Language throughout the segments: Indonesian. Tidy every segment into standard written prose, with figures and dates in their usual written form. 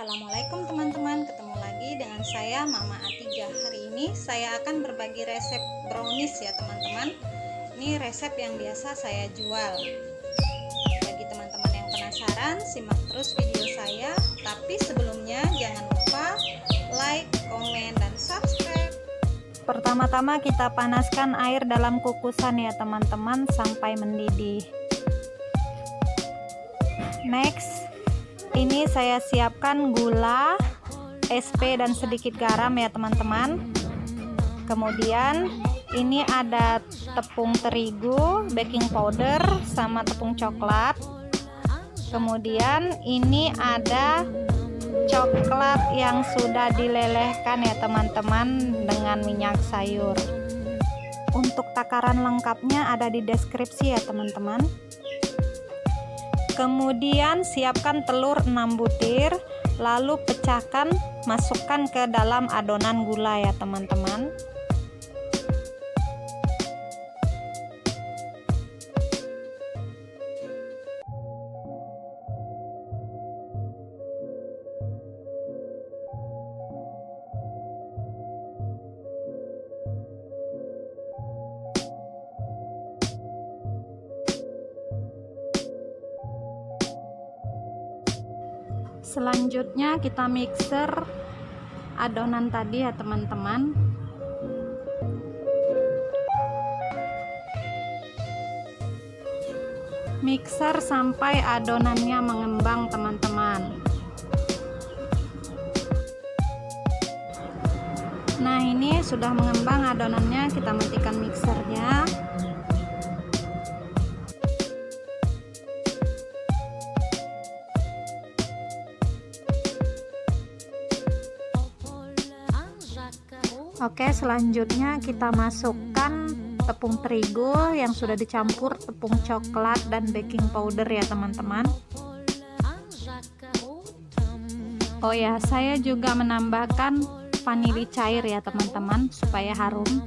Assalamualaikum teman-teman, ketemu lagi dengan saya Mama Atijah. Hari ini saya akan berbagi resep brownies ya teman-teman. Ini resep yang biasa saya jual. Bagi teman-teman yang penasaran, simak terus video saya. Tapi sebelumnya jangan lupa like, komen, dan subscribe. Pertama-tama kita panaskan air dalam kukusan ya teman-teman sampai mendidih. Next, ini saya siapkan gula, SP, dan sedikit garam ya teman-teman. Kemudian ini ada tepung terigu, baking powder, sama tepung coklat. Kemudian ini ada coklat yang sudah dilelehkan ya teman-teman dengan minyak sayur. Untuk takaran lengkapnya ada di deskripsi ya teman-teman. Kemudian siapkan telur 6 butir, lalu pecahkan, masukkan ke dalam adonan gula ya teman-teman. Selanjutnya kita mixer adonan tadi ya teman-teman. Mixer sampai adonannya mengembang teman-teman. Nah, ini sudah mengembang adonannya, kita matikan mixernya. Oke, selanjutnya kita masukkan tepung terigu yang sudah dicampur tepung coklat dan baking powder ya teman-teman. Oh ya, saya juga menambahkan vanili cair ya teman-teman supaya harum.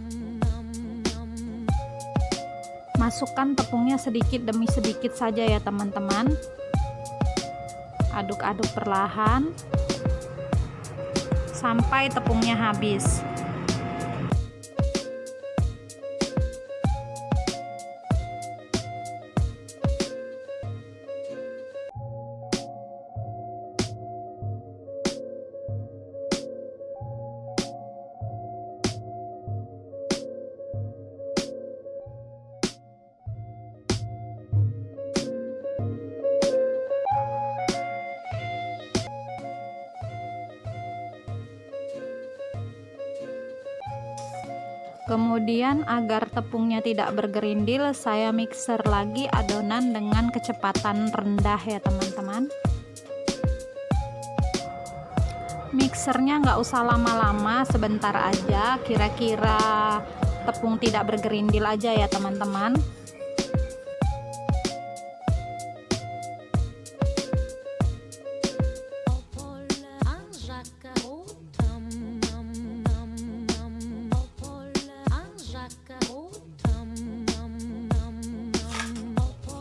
Masukkan tepungnya sedikit demi sedikit saja ya teman-teman. Aduk-aduk perlahan sampai tepungnya habis. Kemudian agar tepungnya tidak bergerindil, saya mixer lagi adonan dengan kecepatan rendah ya teman-teman. Mixernya nggak usah lama-lama, sebentar aja, kira-kira tepung tidak bergerindil aja ya teman-teman.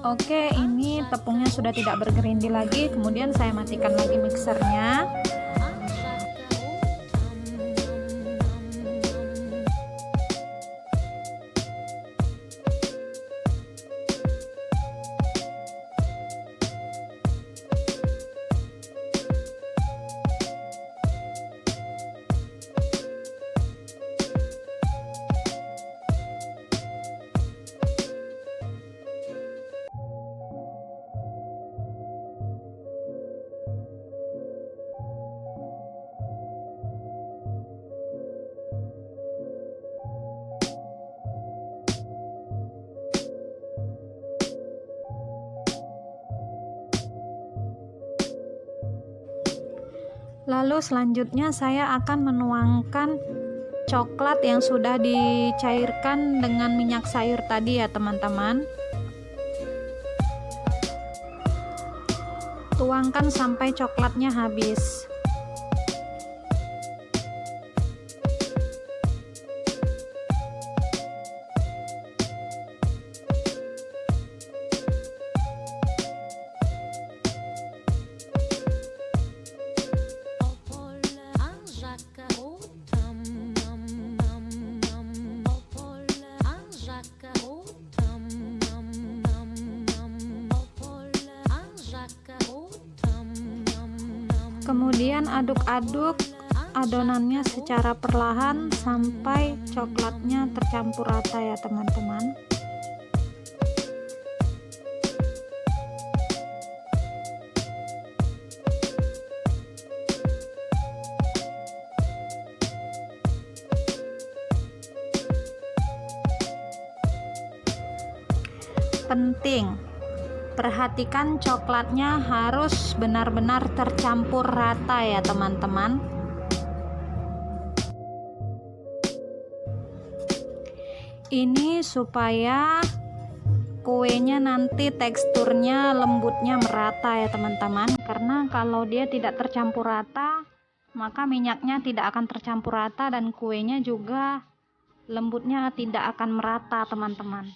Oke, ini tepungnya sudah tidak bergerindil lagi. Kemudian saya matikan lagi mixernya. Lalu selanjutnya saya akan menuangkan coklat yang sudah dicairkan dengan minyak sayur tadi ya teman-teman. Tuangkan sampai coklatnya habis. Kemudian aduk-aduk adonannya secara perlahan sampai coklatnya tercampur rata ya teman-teman. Penting, perhatikan coklatnya harus benar-benar tercampur rata ya teman-teman. Ini supaya kuenya nanti teksturnya lembutnya merata ya teman-teman, karena kalau dia tidak tercampur rata maka minyaknya tidak akan tercampur rata dan kuenya juga lembutnya tidak akan merata teman-teman.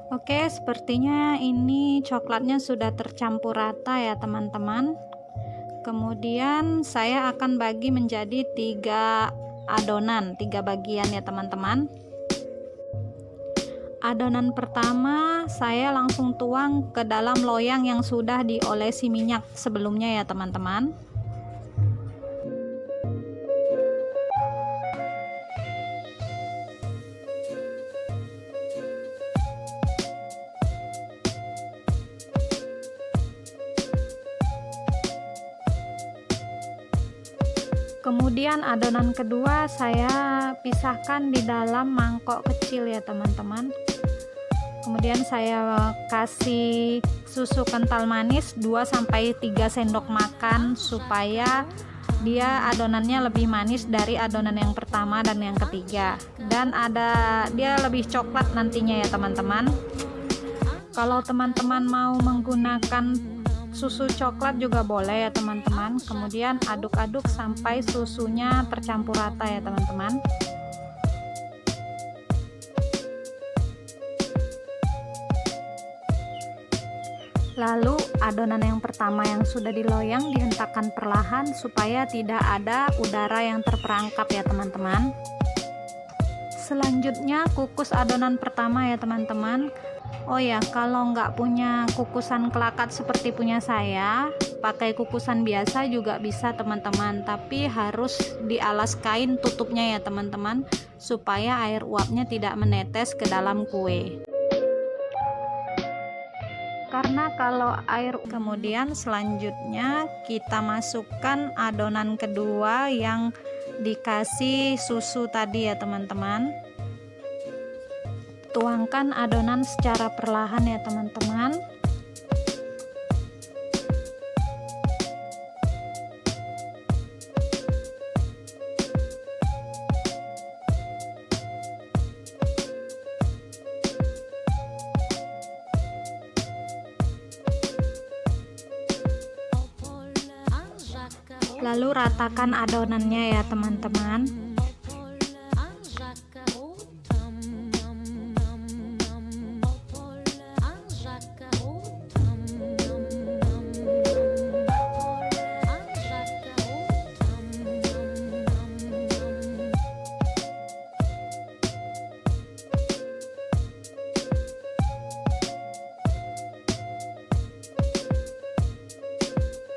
Oke, sepertinya ini coklatnya sudah tercampur rata ya teman-teman. Kemudian saya akan bagi menjadi 3 adonan, 3 bagian ya teman-teman. Adonan pertama saya langsung tuang ke dalam loyang yang sudah diolesi minyak sebelumnya ya teman-teman. Kemudian adonan kedua saya pisahkan di dalam mangkok kecil ya teman-teman. Kemudian saya kasih susu kental manis 2-3 sendok makan supaya dia adonannya lebih manis dari adonan yang pertama dan yang ketiga, dan dia lebih coklat nantinya ya teman-teman. Kalau teman-teman mau menggunakan susu coklat juga boleh ya teman-teman. Kemudian aduk-aduk sampai susunya tercampur rata ya teman-teman. Lalu adonan yang pertama yang sudah diloyang dihentakkan perlahan supaya tidak ada udara yang terperangkap ya teman-teman. Selanjutnya kukus adonan pertama ya teman-teman. Oh ya, kalau nggak punya kukusan kelakat seperti punya saya, pakai kukusan biasa juga bisa teman-teman, tapi harus dialas kain tutupnya ya teman-teman, supaya air uapnya tidak menetes ke dalam kue. Karena kalau kemudian selanjutnya kita masukkan adonan kedua yang dikasih susu tadi ya teman-teman. Tuangkan adonan secara perlahan ya teman-teman. Lalu ratakan adonannya ya teman-teman.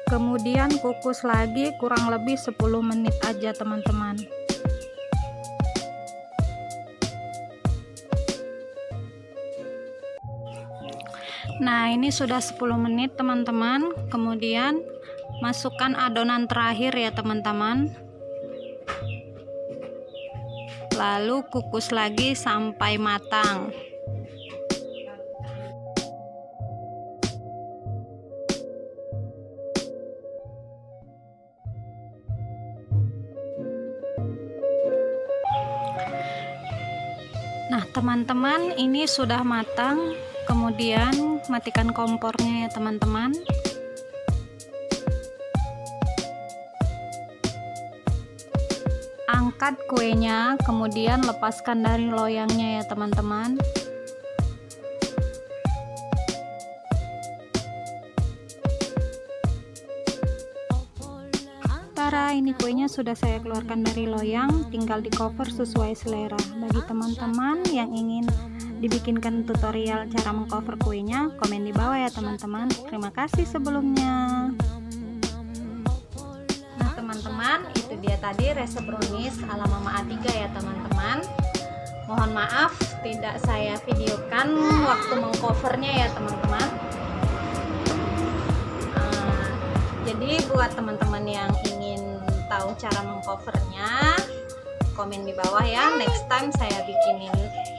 Kemudian kukus lagi kurang lebih 10 menit aja teman-teman. Nah, ini sudah 10 menit teman-teman. Kemudian masukkan adonan terakhir ya teman-teman. Lalu kukus lagi sampai matang. Nah teman-teman, ini sudah matang. Kemudian matikan kompornya ya teman-teman. Angkat kuenya, kemudian lepaskan dari loyangnya ya teman-teman. Tara, ini kuenya sudah saya keluarkan dari loyang, tinggal di cover sesuai selera. Bagi teman-teman yang ingin dibikinkan tutorial cara mengcover kuenya, komen di bawah ya teman-teman. Terima kasih sebelumnya. Nah teman-teman, itu dia tadi resep brownies ala Mama Atiga ya teman-teman. Mohon maaf tidak saya videokan waktu mengcovernya ya teman-teman. Jadi buat teman-teman yang ingin tahu cara mengcovernya, komen di bawah ya. Next time saya bikinin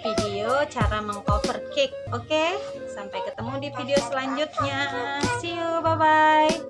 video cara mengcover cake. Oke, sampai ketemu di video selanjutnya. See you, bye bye.